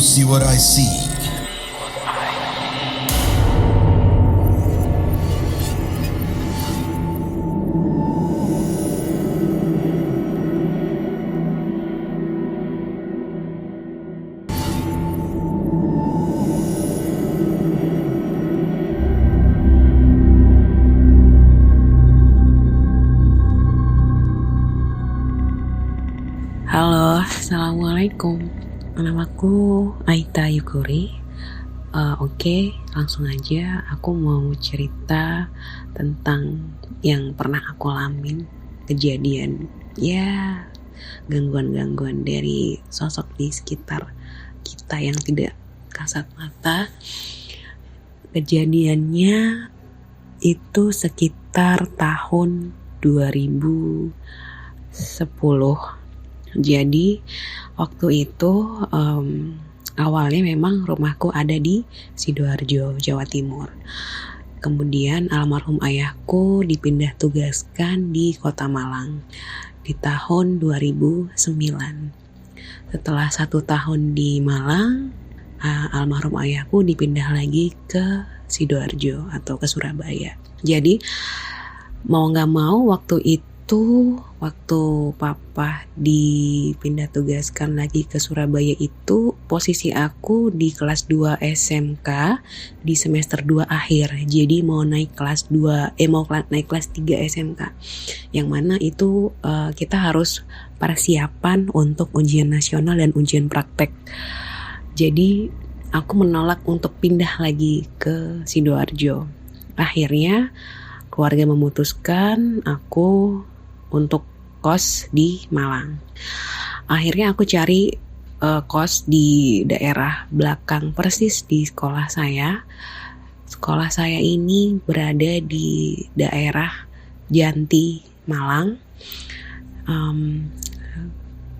you see what I see? Halo, assalamualaikum. Namaku Aita Yukuri. Oke, langsung aja. Aku mau cerita tentang yang pernah aku alamin, kejadian, ya, gangguan-gangguan dari sosok di sekitar kita yang tidak kasat mata. Kejadiannya itu sekitar tahun 2010. Jadi waktu itu awalnya memang rumahku ada di Sidoarjo, Jawa Timur. Kemudian almarhum ayahku dipindah tugaskan di Kota Malang di tahun 2009. Setelah 1 tahun di Malang, almarhum ayahku dipindah lagi ke Sidoarjo atau ke Surabaya. Jadi mau gak mau waktu papa dipindah tugaskan lagi ke Surabaya itu, posisi aku di kelas 2 SMK di semester 2 akhir. Jadi mau naik kelas 3 SMK. Yang mana itu kita harus persiapan untuk ujian nasional dan ujian praktek. Jadi aku menolak untuk pindah lagi ke Sidoarjo. Akhirnya keluarga memutuskan aku untuk kos di Malang. Akhirnya aku cari kos di daerah belakang persis di sekolah saya. Sekolah saya ini berada di daerah Janti, Malang.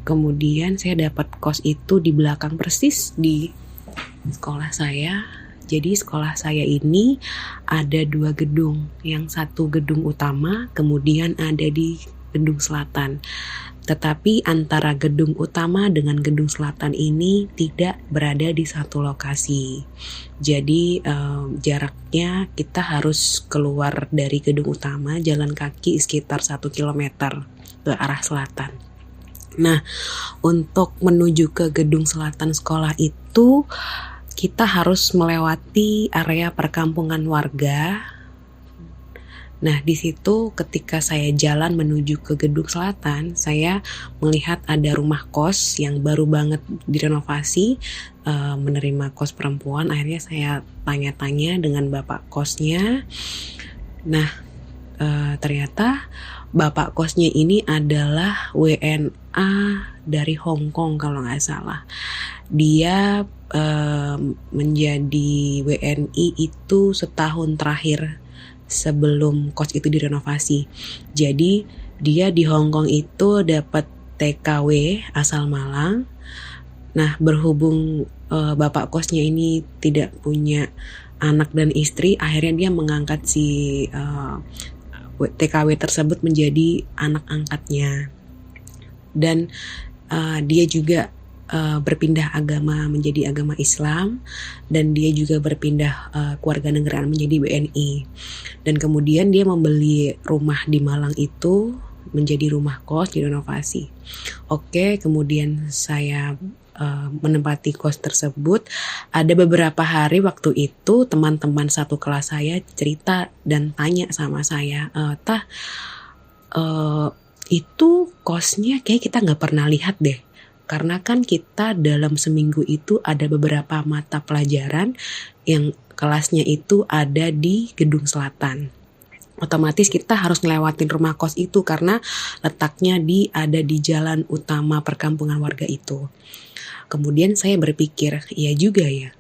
Kemudian saya dapat kos itu di belakang persis di sekolah saya. Jadi sekolah saya ini ada 2 gedung. Yang satu gedung utama, kemudian ada di gedung selatan. Tetapi antara gedung utama dengan gedung selatan ini tidak berada di satu lokasi. Jadi jaraknya kita harus keluar dari gedung utama, jalan kaki sekitar 1 kilometer ke arah selatan. Nah, untuk menuju ke gedung selatan sekolah itu kita harus melewati area perkampungan warga. Nah, di situ ketika saya jalan menuju ke gedung selatan, saya melihat ada rumah kos yang baru banget direnovasi, menerima kos perempuan. Akhirnya saya tanya-tanya dengan bapak kosnya. Nah, ternyata bapak kosnya ini adalah WNA dari Hong Kong kalau nggak salah. Dia menjadi WNI itu setahun terakhir sebelum kos itu direnovasi. Jadi dia di Hong Kong itu dapat TKW asal Malang. Nah, berhubung bapak kosnya ini tidak punya anak dan istri, akhirnya dia mengangkat si TKW tersebut menjadi anak angkatnya. Dan dia juga berpindah agama menjadi agama Islam, dan dia juga berpindah kewarganegaraan menjadi WNI. Dan kemudian dia membeli rumah di Malang itu menjadi rumah kos direnovasi. Oke, kemudian saya menempati kos tersebut. Ada beberapa hari waktu itu teman-teman satu kelas saya cerita dan tanya sama saya, itu kosnya kayak kita nggak pernah lihat deh. Karena kan kita dalam seminggu itu ada beberapa mata pelajaran yang kelasnya itu ada di gedung selatan. Otomatis kita harus ngelewatin rumah kos itu karena letaknya ada di jalan utama perkampungan warga itu. Kemudian saya berpikir, iya juga ya,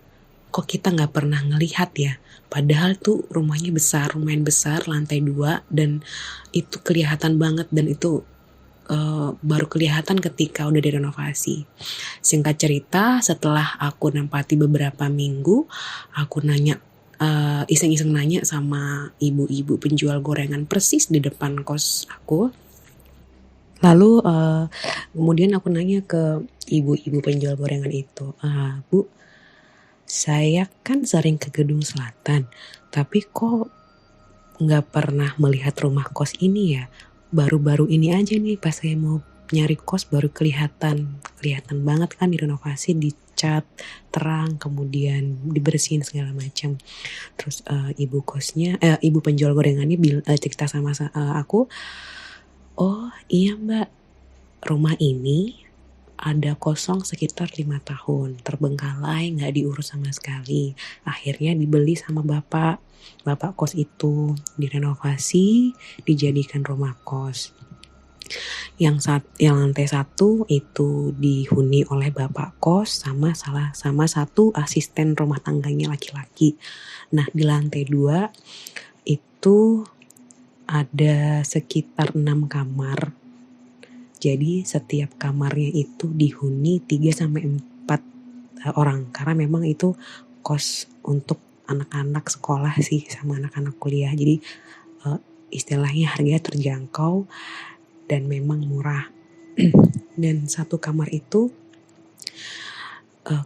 kok kita nggak pernah ngelihat ya. Padahal tuh rumahnya besar, lumayan besar, lantai 2, dan itu kelihatan banget, dan itu baru kelihatan ketika udah direnovasi. Singkat cerita, setelah aku nempati beberapa minggu, aku iseng-iseng nanya sama ibu-ibu penjual gorengan persis di depan kos aku. Lalu kemudian aku nanya ke ibu-ibu penjual gorengan itu, Bu, saya kan sering ke Gedung Selatan, tapi kok nggak pernah melihat rumah kos ini ya? Baru-baru ini aja nih pas saya mau nyari kos baru kelihatan banget kan direnovasi, dicat terang, kemudian dibersihin segala macam. Terus ibu penjual gorengannya cerita sama aku, oh iya mbak, rumah ini ada kosong sekitar 5 tahun, terbengkalai, nggak diurus sama sekali. Akhirnya dibeli sama bapak kos itu, direnovasi, dijadikan rumah kos. Yang lantai 1 itu dihuni oleh bapak kos sama satu asisten rumah tangganya laki-laki. Nah di lantai 2 itu ada sekitar 6 kamar. Jadi setiap kamarnya itu dihuni 3-4 orang. Karena memang itu kos untuk anak-anak sekolah sih sama anak-anak kuliah. Jadi istilahnya harganya terjangkau dan memang murah. Dan satu kamar itu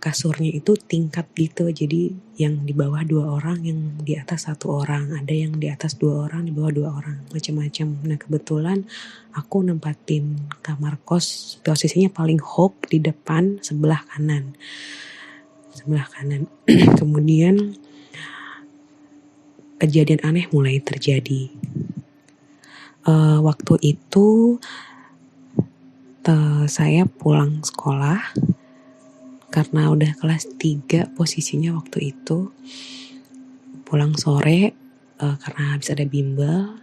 kasurnya itu tingkat gitu. Jadi yang di bawah 2 orang, yang di atas 1 orang. Ada yang di atas 2 orang, di bawah 2 orang. Macam-macam. Nah kebetulan aku nempatin kamar kos posisinya paling hook di depan sebelah kanan. Kemudian kejadian aneh mulai terjadi. Waktu itu saya pulang sekolah karena udah kelas 3 posisinya waktu itu. Pulang sore karena habis ada bimbel,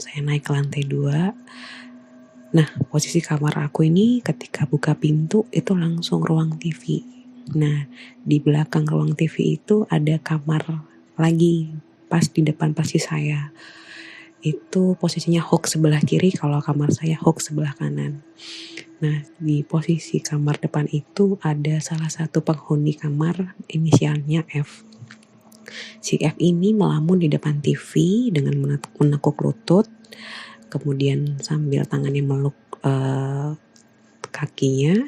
saya naik ke lantai 2. Nah posisi kamar aku ini ketika buka pintu itu langsung ruang TV. Nah di belakang ruang TV itu ada kamar lagi pas di depan persis saya. Itu posisinya hook sebelah kiri, kalau kamar saya hook sebelah kanan. Nah di posisi kamar depan itu ada salah satu penghuni kamar inisialnya F. Si F ini melamun di depan TV dengan menekuk lutut, kemudian sambil tangannya meluk kakinya.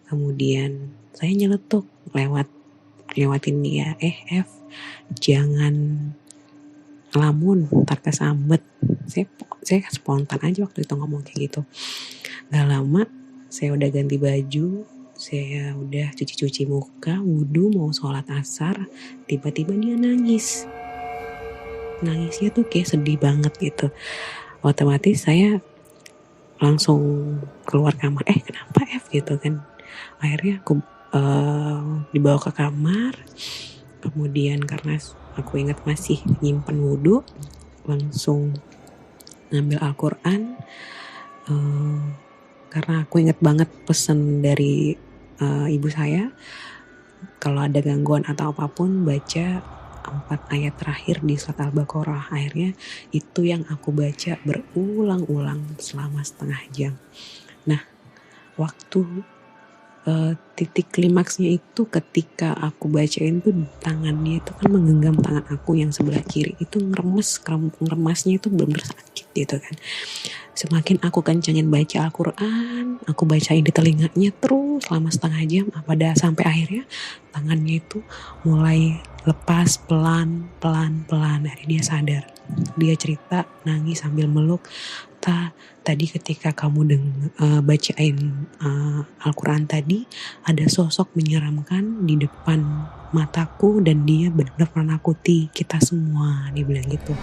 Kemudian saya nyeletuk lewatin dia, F jangan ngelamun, ntar kesambet. Saya spontan aja waktu itu ngomong kayak gitu. Gak lama saya udah ganti baju, saya udah cuci muka, wudhu, mau sholat asar. Tiba-tiba dia nangis. Nangisnya tuh kayak sedih banget gitu. Otomatis saya langsung keluar kamar. Kenapa F gitu kan. Akhirnya aku dibawa ke kamar. Kemudian karena aku ingat masih nyimpen wudhu, langsung ngambil Al-Quran. Karena aku ingat banget pesan dari ibu saya, kalau ada gangguan atau apapun baca 4 ayat terakhir di surat Al-Baqarah. Akhirnya itu yang aku baca berulang-ulang selama setengah jam. Nah waktu titik klimaksnya itu ketika aku bacain tuh tangannya itu kan menggenggam tangan aku yang sebelah kiri itu ngeremasnya itu benar-benar sakit gitu kan. Semakin aku kencangin baca Al-Quran, aku bacain di telinganya terus selama setengah jam, sampai akhirnya tangannya itu mulai lepas pelan. Akhirnya dia sadar. Dia cerita nangis sambil meluk, tadi ketika kamu bacain Al-Quran tadi ada sosok menyeramkan di depan mataku dan dia benar-benar menakuti kita semua, dia bilang gitu.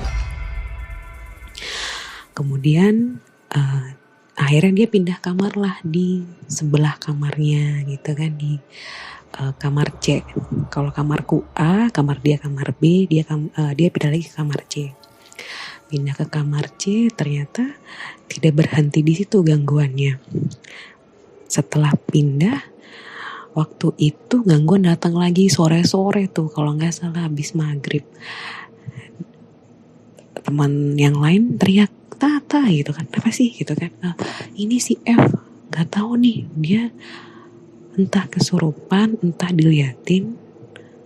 Kemudian akhirnya dia pindah kamar lah di sebelah kamarnya gitu kan, di kamar C. Kalau kamarku A, kamar dia kamar B, dia pindah lagi ke kamar C. Pindah ke kamar C, ternyata tidak berhenti di situ gangguannya. Setelah pindah, waktu itu gangguan datang lagi sore-sore tuh, kalau nggak salah habis maghrib. Teman yang lain teriak, Tata gitu kan, apa sih gitu kan. Ini si F, nggak tahu nih, dia entah kesurupan, entah diliatin.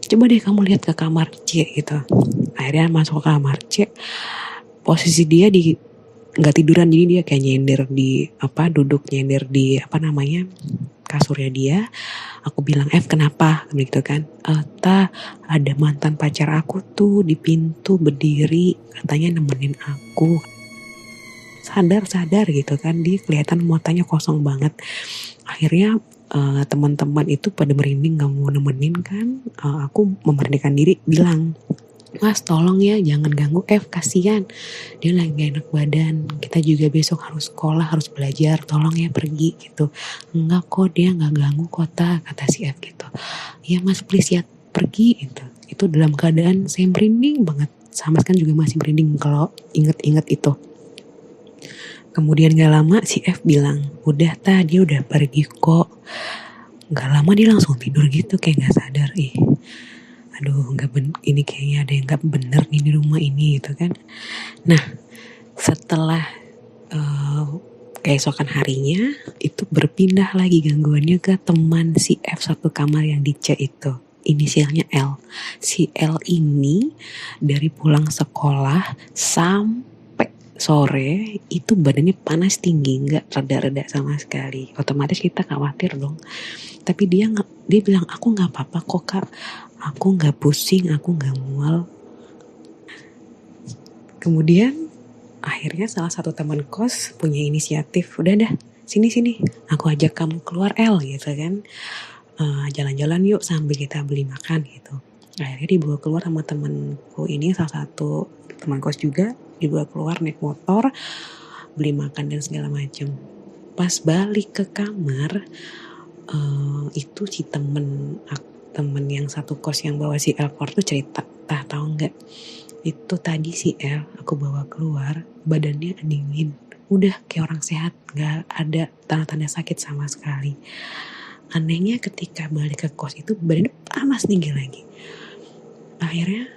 Coba deh kamu lihat ke kamar C gitu. Akhirnya masuk ke kamar C. Posisi dia di nggak tiduran, jadi dia kayak nyender di duduk nyender di kasurnya dia. Aku bilang, kenapa gitu kan? Ada mantan pacar aku tuh di pintu berdiri, katanya nemenin aku. Sadar gitu kan, dia kelihatan matanya kosong banget. Akhirnya teman-teman itu pada merinding, gak mau nemenin kan. Aku memberanikan diri bilang, Mas tolong ya jangan ganggu kasihan, dia lagi gak enak badan, kita juga besok harus sekolah, harus belajar, tolong ya pergi gitu. Enggak kok, dia gak ganggu kota, kata si F gitu. Ya mas please ya pergi gitu. Itu dalam keadaan saya merinding banget, sama kan juga masih merinding kalau inget-inget itu. Kemudian gak lama si F bilang, udah dia udah pergi kok. Gak lama dia langsung tidur gitu, kayak gak sadar. Aduh, ini kayaknya ada yang gak bener nih di rumah ini gitu kan. Nah, setelah keesokan harinya itu berpindah lagi gangguannya ke teman si F satu kamar yang di C itu. Inisialnya L. Si L ini dari pulang sekolah sampai sore itu badannya panas tinggi, gak reda-reda sama sekali. Otomatis kita khawatir dong. Tapi dia bilang, aku gak apa-apa kok kak, aku gak pusing, aku gak mual. Kemudian akhirnya salah satu teman kos punya inisiatif, udah sini aku ajak kamu keluar L gitu kan, jalan-jalan yuk sambil kita beli makan gitu. Akhirnya dibawa keluar sama temanku ini, salah satu teman kos juga, dibawa keluar naik motor, beli makan dan segala macam. Pas balik ke kamar, itu si temen yang satu kos yang bawa si L keluar tuh cerita, tahu nggak? Itu tadi si L aku bawa keluar, badannya dingin, udah kayak orang sehat, nggak ada tanda-tanda sakit sama sekali. Anehnya ketika balik ke kos itu badannya panas tinggi lagi. Akhirnya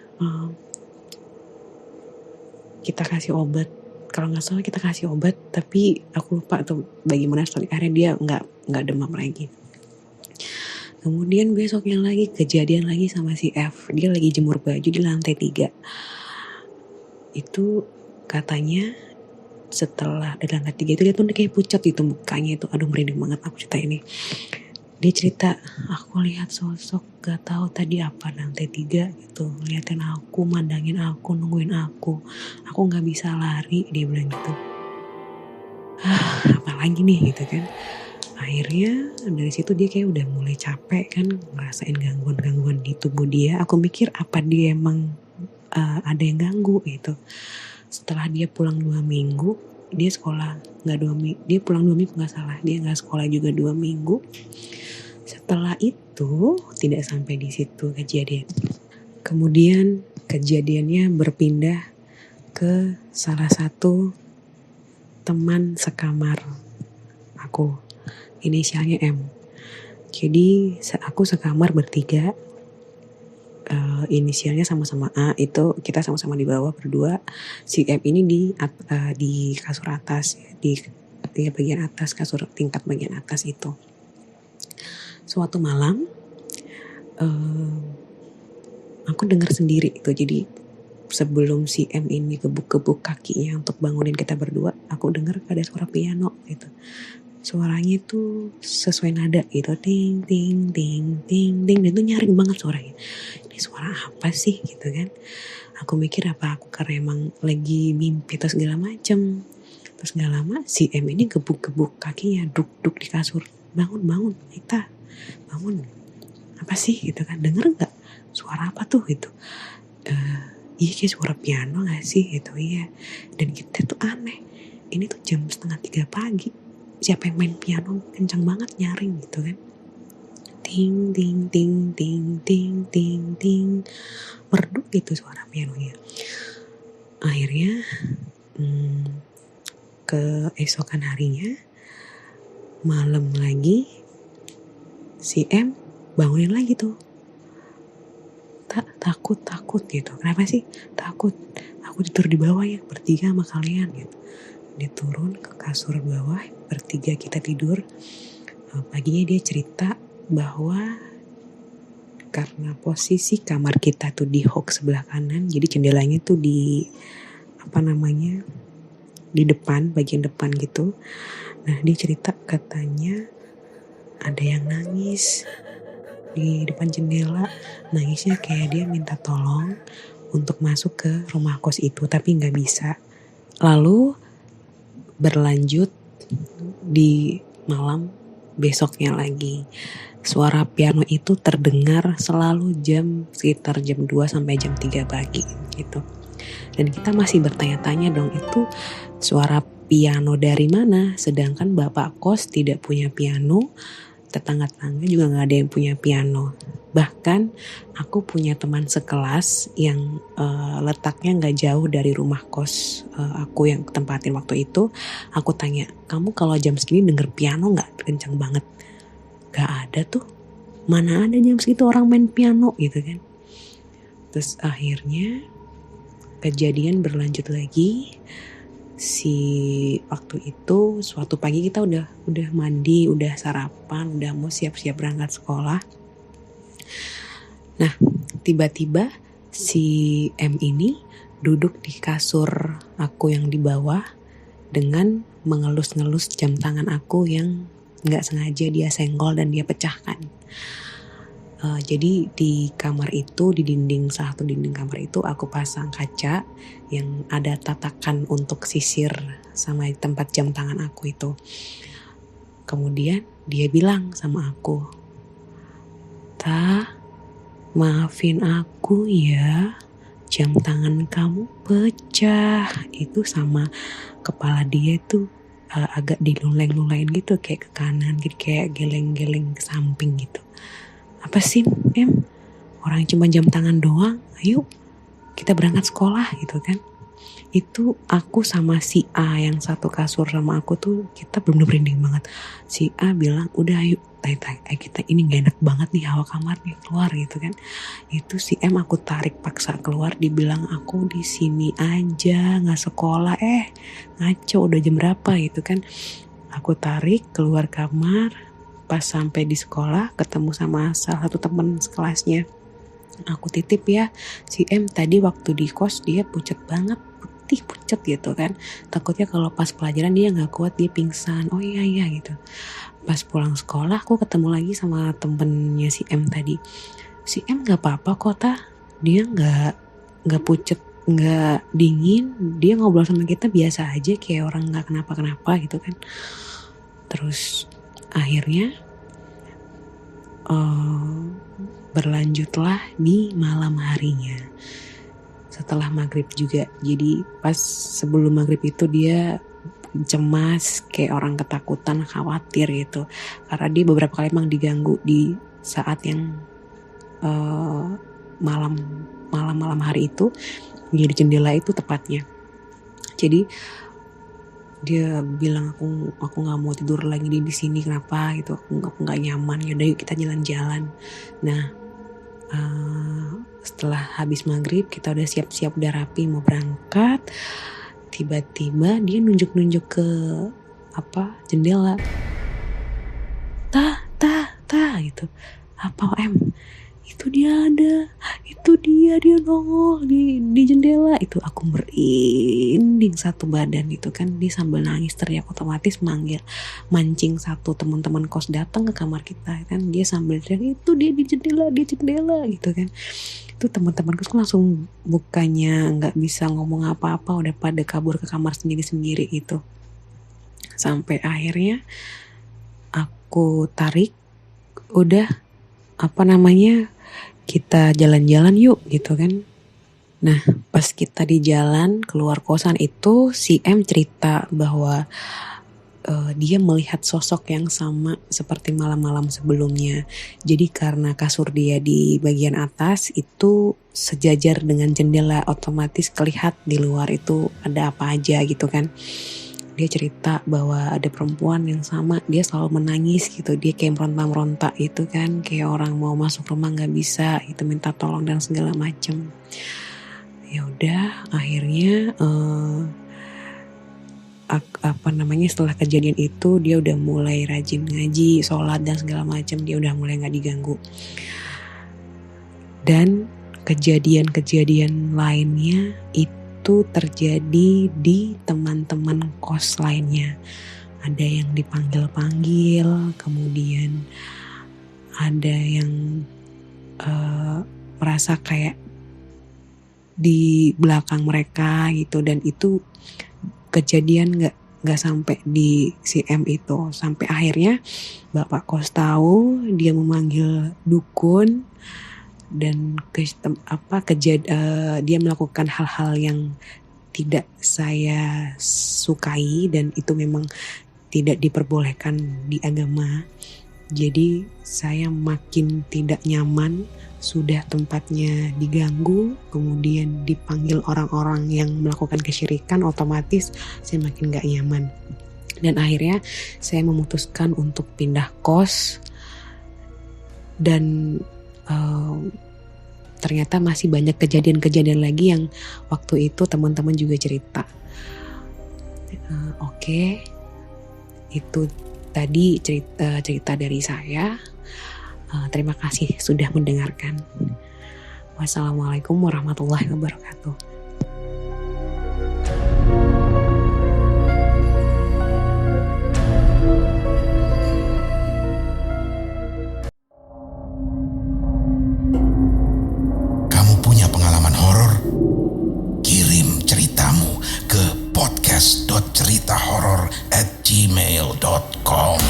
kita kasih obat, kalau nggak salah kita kasih obat, tapi aku lupa tuh bagaimana story. Akhirnya dia nggak demam lagi. Kemudian besoknya lagi kejadian lagi sama si F, dia lagi jemur baju di lantai 3. Itu katanya setelah di lantai 3 itu dia tuh kayak pucat gitu mukanya itu. Aduh merinding banget aku cerita ini. Dia cerita, aku lihat sosok gak tahu tadi apa lantai 3 gitu, liatin aku, mandangin aku, nungguin aku gak bisa lari, dia bilang gitu. Apalagi nih gitu kan. Akhirnya dari situ dia kayak udah mulai capek kan, ngerasain gangguan-gangguan di tubuh dia. Aku mikir apa dia emang ada yang ganggu gitu. Setelah dia pulang 2 minggu, dia sekolah nggak 2 minggu, dia pulang 2 minggu nggak salah, dia nggak sekolah juga 2 minggu. Setelah itu tidak sampai di situ kejadian. Kemudian kejadiannya berpindah ke salah satu teman sekamar aku, inisialnya M. Jadi aku sekamar bertiga, inisialnya sama-sama A, itu kita sama-sama di bawah berdua. Si M ini di kasur atas, di bagian atas, kasur tingkat bagian atas itu. Suatu malam aku dengar sendiri itu. Jadi sebelum si M ini gebuk-gebuk kakinya untuk bangunin kita berdua, aku dengar ada suara piano gitu. Suaranya itu sesuai nada gitu, ting ting ting ting ting, dan itu nyaring banget suaranya. Ini suara apa sih gitu kan? Aku mikir apa aku karena emang lagi mimpi atau segala macam. Terus gak lama si M ini gebuk-gebuk kakinya, duk-duk di kasur, bangun kita, bangun, apa sih gitu kan? Dengar nggak suara apa tuh gitu? Iya kayak suara piano gak sih gitu. Iya. Dan kita tuh aneh, ini tuh jam 2:30 pagi, siapa yang main piano kencang banget nyaring gitu kan, ting ting ting ting ting ting ting, merdu gitu suara pianonya. Akhirnya keesokan harinya malam lagi si M bangunin lagi tuh, takut gitu. Kenapa sih takut? Aku tidur di bawah ya bertiga sama kalian gitu. Dia turun ke kasur bawah, bertiga kita tidur. Paginya dia cerita bahwa karena posisi kamar kita tuh di hook sebelah kanan, jadi jendelanya tuh di depan, bagian depan gitu. Nah dia cerita katanya ada yang nangis di depan jendela, nangisnya kayak dia minta tolong untuk masuk ke rumah kos itu tapi gak bisa. Lalu berlanjut di malam besoknya lagi, suara piano itu terdengar selalu sekitar jam 2 sampai jam 3 pagi gitu. Dan kita masih bertanya-tanya dong, itu suara piano dari mana? Sedangkan bapak kos tidak punya piano, tetangga-tetangga juga gak ada yang punya piano. Bahkan aku punya teman sekelas yang letaknya gak jauh dari rumah kos aku yang tempatin waktu itu. Aku tanya, kamu kalau jam segini denger piano gak? Kencang banget. Gak ada tuh, mana ada jam segitu orang main piano gitu kan. Terus akhirnya kejadian berlanjut lagi. Si waktu itu suatu pagi kita udah mandi, udah sarapan, udah mau siap-siap berangkat sekolah. Nah tiba-tiba si M ini duduk di kasur aku yang di bawah dengan mengelus-ngelus jam tangan aku yang gak sengaja dia senggol dan dia pecahkan. Jadi di kamar itu, di satu dinding kamar itu aku pasang kaca yang ada tatakan untuk sisir sama tempat jam tangan aku itu. Kemudian dia bilang sama aku, "Ta, maafin aku ya, jam tangan kamu pecah." Itu sama kepala dia tuh agak diluleng-luleng gitu, kayak ke kanan gitu, kayak geleng-geleng ke samping gitu. Apa sih Em, orang cuma jam tangan doang, ayo kita berangkat sekolah gitu kan. Itu aku sama si A yang satu kasur sama aku tuh kita bener-bener merinding banget. Si A bilang udah ayo kita, ini gak enak banget nih hawa kamar nih, keluar gitu kan. Itu si M aku tarik paksa keluar, dibilang aku di sini aja nggak sekolah, ngaco udah jam berapa gitu kan. Aku tarik keluar kamar. Pas sampai di sekolah ketemu sama salah satu teman sekelasnya. Aku titip ya, si M tadi waktu di kos dia pucet banget, putih pucet gitu kan. Takutnya kalau pas pelajaran dia gak kuat, dia pingsan. Oh iya gitu. Pas pulang sekolah aku ketemu lagi sama temennya si M tadi. Si M gak apa-apa kok Ta, dia gak pucet, gak dingin. Dia ngobrol sama kita biasa aja kayak orang gak kenapa-kenapa gitu kan. Terus akhirnya berlanjutlah di malam harinya setelah maghrib juga. Jadi pas sebelum maghrib itu dia cemas kayak orang ketakutan, khawatir gitu, karena dia beberapa kali emang diganggu di saat yang malam hari itu, di jendela itu tepatnya. Jadi dia bilang aku nggak mau tidur lagi di sini, kenapa gitu, aku nggak nyaman, yaudah yuk kita jalan-jalan. Nah setelah habis maghrib kita udah siap-siap, udah rapi mau berangkat, tiba-tiba dia nunjuk-nunjuk ke jendela, ta gitu. Apa Em? Itu dia nongol di jendela. Itu aku merinding satu badan itu kan. Dia sambil nangis teriak, otomatis mancing satu teman-teman kos datang ke kamar kita kan. Dia sambil teriak, itu dia di jendela gitu kan. Itu teman-teman kos langsung bukannya nggak bisa ngomong apa-apa, udah pada kabur ke kamar sendiri-sendiri gitu. Sampai akhirnya aku tarik, udah kita jalan-jalan yuk gitu kan. Nah pas kita di jalan keluar kosan itu, si M cerita bahwa dia melihat sosok yang sama seperti malam-malam sebelumnya. Jadi karena kasur dia di bagian atas itu sejajar dengan jendela, otomatis kelihatan di luar itu ada apa aja gitu kan. Dia cerita bahwa ada perempuan yang sama, dia selalu menangis gitu, dia kayak meronta-meronta gitu kan, kayak orang mau masuk rumah nggak bisa, itu minta tolong dan segala macem. Ya udah akhirnya setelah kejadian itu dia udah mulai rajin ngaji, sholat dan segala macam, dia udah mulai nggak diganggu. Dan kejadian-kejadian lainnya itu itu terjadi di teman-teman kos lainnya. Ada yang dipanggil-panggil, kemudian ada yang merasa kayak di belakang mereka gitu, dan itu kejadian nggak sampai di si M itu, sampai akhirnya bapak kos tahu, dia memanggil dukun dan dia melakukan hal-hal yang tidak saya sukai dan itu memang tidak diperbolehkan di agama. Jadi saya makin tidak nyaman, sudah tempatnya diganggu, kemudian dipanggil orang-orang yang melakukan kesyirikan, otomatis saya makin gak nyaman. Dan akhirnya saya memutuskan untuk pindah kos, dan ternyata masih banyak kejadian-kejadian lagi yang waktu itu teman-teman juga cerita. Oke, itu tadi cerita dari saya. Terima kasih sudah mendengarkan. Wassalamualaikum warahmatullahi wabarakatuh. Kamu punya pengalaman horor? Kirim ceritamu ke podcast.ceritahoror@gmail.com.